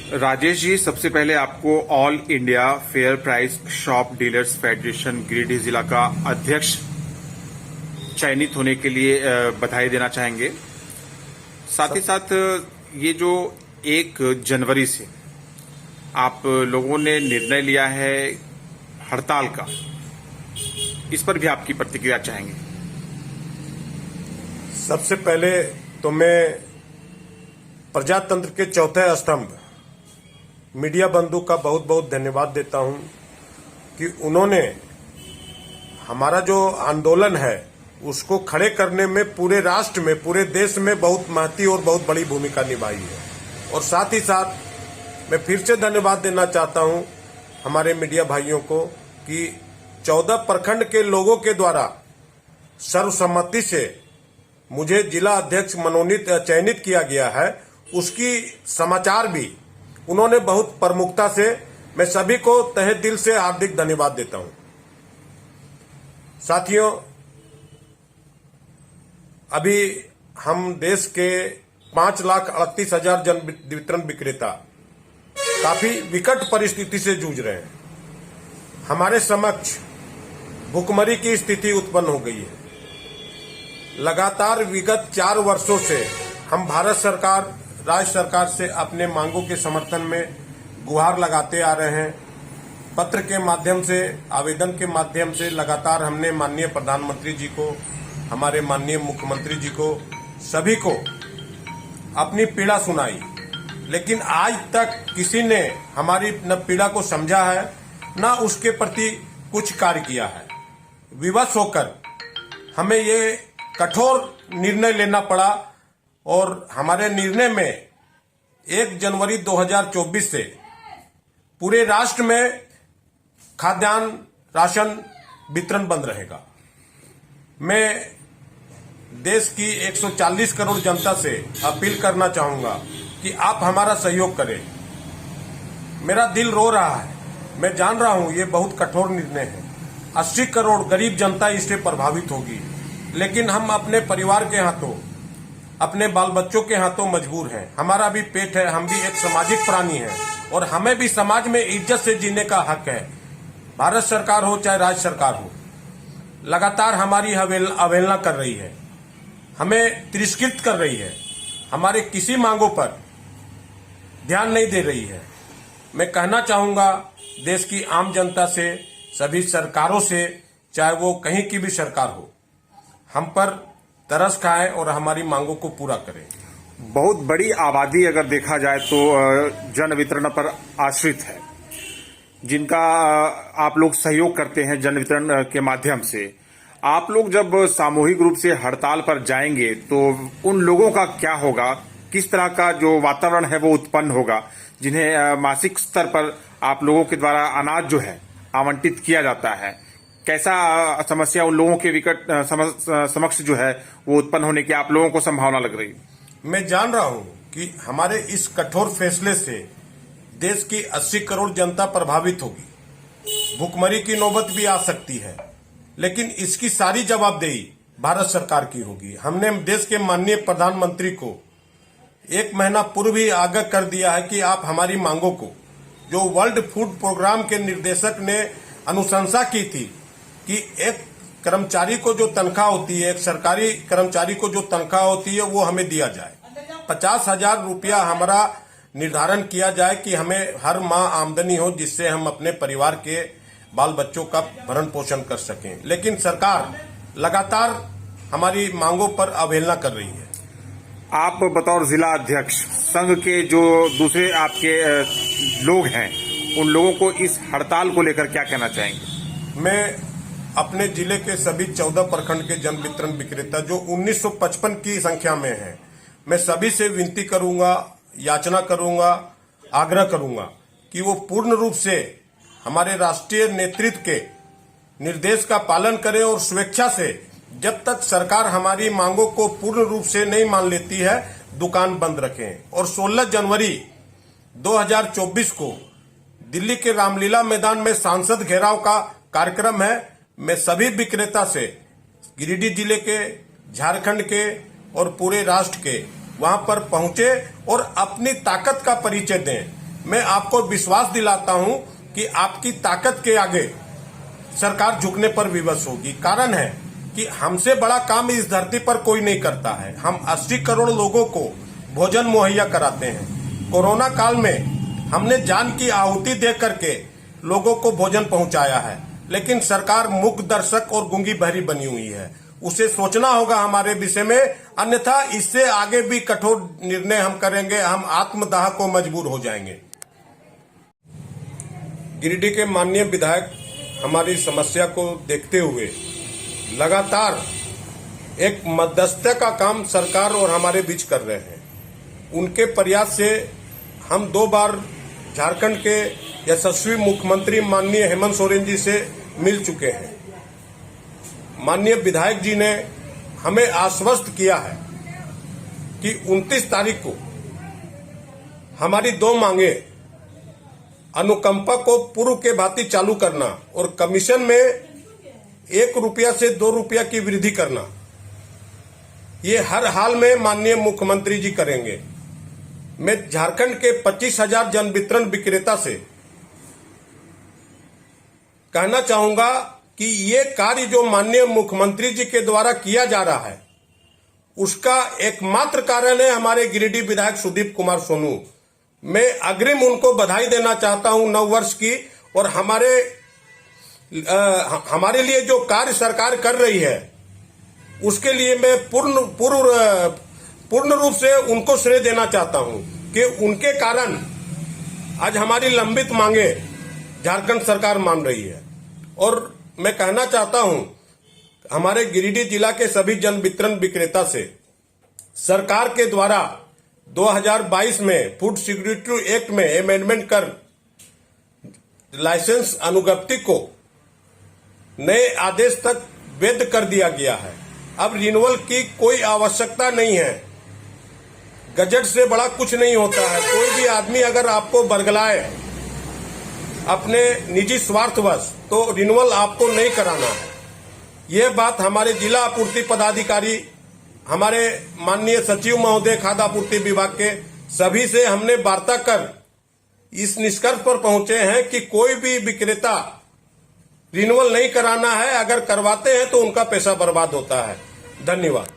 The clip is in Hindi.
राजेश जी, सबसे पहले आपको all India fair price shop dealers federation Giridih जिला का अध्यक्ष चयनित होने के लिए बधाई देना चाहेंगे। साथ ही साथ ये जो 1 जनवरी से आप लोगों ने निर्णय लिया है हड़ताल का, इस पर भी आपकी प्रतिक्रिया चाहेंगे। सबसे पहले तो मैं प्रजातंत्र के चौथे स्तंभ मीडिया बंधु का बहुत बहुत धन्यवाद देता हूं कि उन्होंने हमारा जो आंदोलन है उसको खड़े करने में पूरे राष्ट्र में, पूरे देश में बहुत महती और बहुत बड़ी भूमिका निभाई है। और साथ ही साथ मैं फिर से धन्यवाद देना चाहता हूं हमारे मीडिया भाइयों को कि 14 प्रखंड के लोगों के द्वारा सर्वसम्मति से मुझे जिला अध्यक्ष मनोनीत चयनित किया गया है, उसकी समाचार भी उन्होंने बहुत प्रमुखता से, मैं सभी को तहे दिल से हार्दिक धन्यवाद देता हूं। साथियों, अभी हम देश के 5,38,000 जन वितरण विक्रेता काफी विकट परिस्थिति से जूझ रहे हैं। हमारे समक्ष भुखमरी की स्थिति उत्पन्न हो गई है। लगातार विगत 4 वर्षों से हम भारत सरकार, राज्य सरकार से अपने मांगों के समर्थन में गुहार लगाते आ रहे हैं। पत्र के माध्यम से, आवेदन के माध्यम से लगातार हमने माननीय प्रधानमंत्री जी को, हमारे माननीय मुख्यमंत्री जी को, सभी को अपनी पीड़ा सुनाई, लेकिन आज तक किसी ने हमारी न पीड़ा को समझा है न उसके प्रति कुछ कार्य किया है। विवश होकर हमें ये कठोर निर्णय लेना पड़ा और हमारे निर्णय में 1 जनवरी 2024 से पूरे राष्ट्र में खाद्यान्न राशन वितरण बंद रहेगा। मैं देश की 140 करोड़ जनता से अपील करना चाहूंगा कि आप हमारा सहयोग करें। मेरा दिल रो रहा है, मैं जान रहा हूं ये बहुत कठोर निर्णय है। 80 करोड़ गरीब जनता इससे प्रभावित होगी, लेकिन हम अपने परिवार के हाथों, अपने बाल बच्चों के हाथों मजबूर हैं। हमारा भी पेट है, हम भी एक सामाजिक प्राणी हैं और हमें भी समाज में इज्जत से जीने का हक है। भारत सरकार हो चाहे राज्य सरकार हो, लगातार हमारी अवहेलना कर रही है, हमें तिरस्कृत कर रही है, हमारे किसी मांगों पर ध्यान नहीं दे रही है। मैं कहना चाहूंगा देश की आम जनता से, सभी सरकारों से, चाहे वो कहीं की भी सरकार हो, हम पर तरस खाए और हमारी मांगों को पूरा करें। बहुत बड़ी आबादी अगर देखा जाए तो जन वितरण पर आश्रित है, जिनका आप लोग सहयोग करते हैं जन वितरण के माध्यम से। आप लोग जब सामूहिक रूप से हड़ताल पर जाएंगे तो उन लोगों का क्या होगा, किस तरह का जो वातावरण है वो उत्पन्न होगा, जिन्हें मासिक स्तर पर आप लोगों के द्वारा अनाज जो है आवंटित किया जाता है, कैसा समस्या उन लोगों के विकट समक्ष जो है वो उत्पन्न होने की आप लोगों को संभावना लग रही? मैं जान रहा हूं कि हमारे इस कठोर फैसले से देश की 80 करोड़ जनता प्रभावित होगी, भुखमरी की नौबत भी आ सकती है, लेकिन इसकी सारी जवाबदेही भारत सरकार की होगी। हमने देश के माननीय प्रधानमंत्री को 1 महीना पूर्व ही आगाह कर दिया है कि आप हमारी मांगों को, जो वर्ल्ड फूड प्रोग्राम के निर्देशक ने अनुशंसा की थी कि एक कर्मचारी को जो तनख्वाह होती है, एक सरकारी कर्मचारी को जो तनख्वाह होती है वो हमें दिया जाए। 50,000 रुपया हमारा निर्धारण किया जाए कि हमें हर माह आमदनी हो, जिससे हम अपने परिवार के बाल बच्चों का भरण पोषण कर सकें। लेकिन सरकार लगातार हमारी मांगों पर अवहेलना कर रही है। आप बतौर जिला अध्यक्ष संघ के जो दूसरे आपके लोग हैं, उन लोगों को इस हड़ताल को लेकर क्या कहना चाहेंगे? मैं अपने जिले के सभी 14 प्रखंड के जन वितरण विक्रेता जो 1955 की संख्या में हैं, मैं सभी से विनती करूंगा, याचना करूंगा, आग्रह करूंगा कि वो पूर्ण रूप से हमारे राष्ट्रीय नेतृत्व के निर्देश का पालन करें और स्वेच्छा से, जब तक सरकार हमारी मांगों को पूर्ण रूप से नहीं मान लेती है, दुकान बंद रखें। और 16 जनवरी 2024 को दिल्ली के रामलीला मैदान में सांसद घेराव का कार्यक्रम है। मैं सभी विक्रेता से गिरिडीह जिले के, झारखंड के और पूरे राष्ट्र के वहां पर पहुंचे और अपनी ताकत का परिचय दें मैं आपको विश्वास दिलाता हूं कि आपकी ताकत के आगे सरकार झुकने पर विवश होगी। कारण है कि हमसे बड़ा काम इस धरती पर कोई नहीं करता है। हम 80 करोड़ लोगों को भोजन मुहैया कराते हैं। कोरोना काल में हमने जान की आहुति दे करके लोगों को भोजन पहुंचाया है, लेकिन सरकार मूक दर्शक और गूंगी बहरी बनी हुई है। उसे सोचना होगा हमारे विषय में, अन्यथा इससे आगे भी कठोर निर्णय हम करेंगे। हम आत्मदाह को मजबूर हो जाएंगे। गिरिडीह के माननीय विधायक हमारी समस्या को देखते हुए लगातार एक मध्यस्थता का काम सरकार और हमारे बीच कर रहे हैं। उनके प्रयास से हम 2 बार झारखंड के यशस्वी मुख्यमंत्री माननीय हेमंत सोरेन जी से मिल चुके हैं। माननीय विधायक जी ने हमें आश्वस्त किया है कि 29 तारीख को हमारी 2 मांगे, अनुकंपा को पूर्व के भांति चालू करना और कमीशन में 1 रुपया से 2 रुपया की वृद्धि करना, ये हर हाल में माननीय मुख्यमंत्री जी करेंगे। मैं झारखंड के 25,000 जन वितरण विक्रेता से कहना चाहूंगा कि ये कार्य जो माननीय मुख्यमंत्री जी के द्वारा किया जा रहा है, उसका एकमात्र कारण है हमारे गिरिडीह विधायक सुदीप कुमार सोनू। मैं अग्रिम उनको बधाई देना चाहता हूं 9 वर्ष की, और हमारे लिए जो कार्य सरकार कर रही है उसके लिए मैं पूर्ण रूप से उनको श्रेय देना चाहता हूं कि उनके कारण आज हमारी लंबित मांगे झारखंड सरकार मान रही है। और मैं कहना चाहता हूं हमारे गिरिडीह जिला के सभी जन वितरण विक्रेता से, सरकार के द्वारा 2022 में फूड सिक्योरिटी एक्ट में अमेंडमेंट कर लाइसेंस अनुज्ञप्ति को नए आदेश तक वैध कर दिया गया है। अब रिन्यूअल की कोई आवश्यकता नहीं है। गजट से बड़ा कुछ नहीं होता है। कोई भी आदमी अगर आपको बरगलाए अपने निजी स्वार्थवश, तो रिन्यूअल आपको नहीं कराना है। यह बात हमारे जिला आपूर्ति पदाधिकारी, हमारे माननीय सचिव महोदय खाद्य आपूर्ति विभाग के सभी से हमने वार्ता कर इस निष्कर्ष पर पहुंचे हैं कि कोई भी विक्रेता रिन्यूअल नहीं कराना है। अगर करवाते हैं तो उनका पैसा बर्बाद होता है। धन्यवाद।